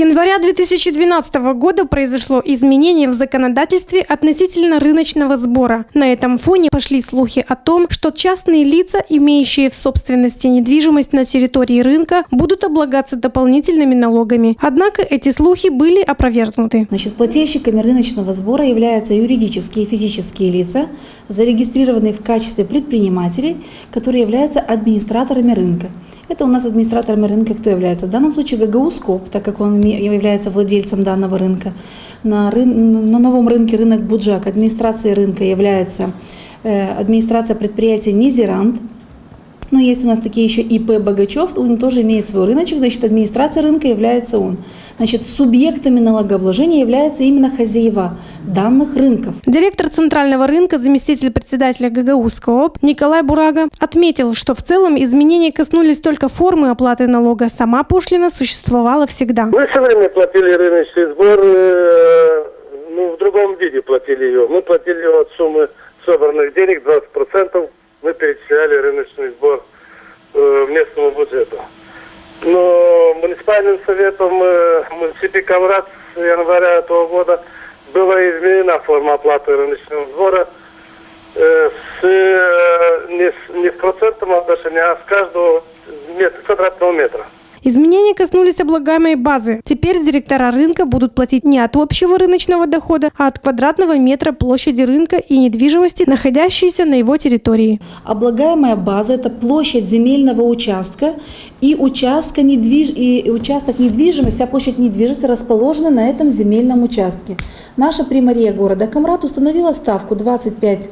января 2012 года произошло изменение в законодательстве относительно рыночного сбора. На этом фоне пошли слухи о том, что частные лица, имеющие в собственности недвижимость на территории рынка, будут облагаться дополнительными налогами. Однако эти слухи были опровергнуты. Плательщиками рыночного сбора являются юридические и физические лица, зарегистрированные в качестве предпринимателей, которые являются администраторами рынка. Это у нас администраторами рынка кто является? В данном случае ГГУ «Скоп», так как он является владельцем данного рынка. На новом рынке рынок «Буджак» администрацией рынка является администрация предприятия «Низерант». Но есть у нас такие еще ИП Богачев, он тоже имеет свой рыночек, значит, администрация рынка является он. Значит, субъектами налогообложения являются именно хозяева данных рынков. Директор центрального рынка, заместитель председателя ГГУ «Скоп» Николай Бурага отметил, что в целом изменения коснулись только формы оплаты налога. Сама пошлина существовала всегда. Мы все время платили рыночный сбор, в другом виде платили ее. Мы платили ее от суммы собранных денег, 20%. Мы перечисляли рыночный сбор местному бюджету. Но муниципальным советом муниципий Камрад с января этого года была изменена форма оплаты рыночного сбора не в процентном отношении, а с каждого квадратного метра. Изменения коснулись облагаемой базы. Теперь директора рынка будут платить не от общего рыночного дохода, а от квадратного метра площади рынка и недвижимости, находящейся на его территории. Облагаемая база – это площадь земельного участка и участок недвижимости, а площадь недвижимости расположена на этом земельном участке. Наша примария города Камрад установила ставку 25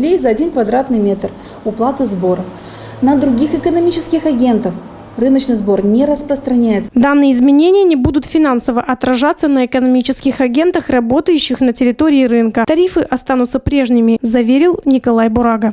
лей за 1 квадратный метр уплаты сбора. На других экономических агентов рыночный сбор не распространяется. Данные изменения не будут финансово отражаться на экономических агентах, работающих на территории рынка. Тарифы останутся прежними, заверил Николай Бурага.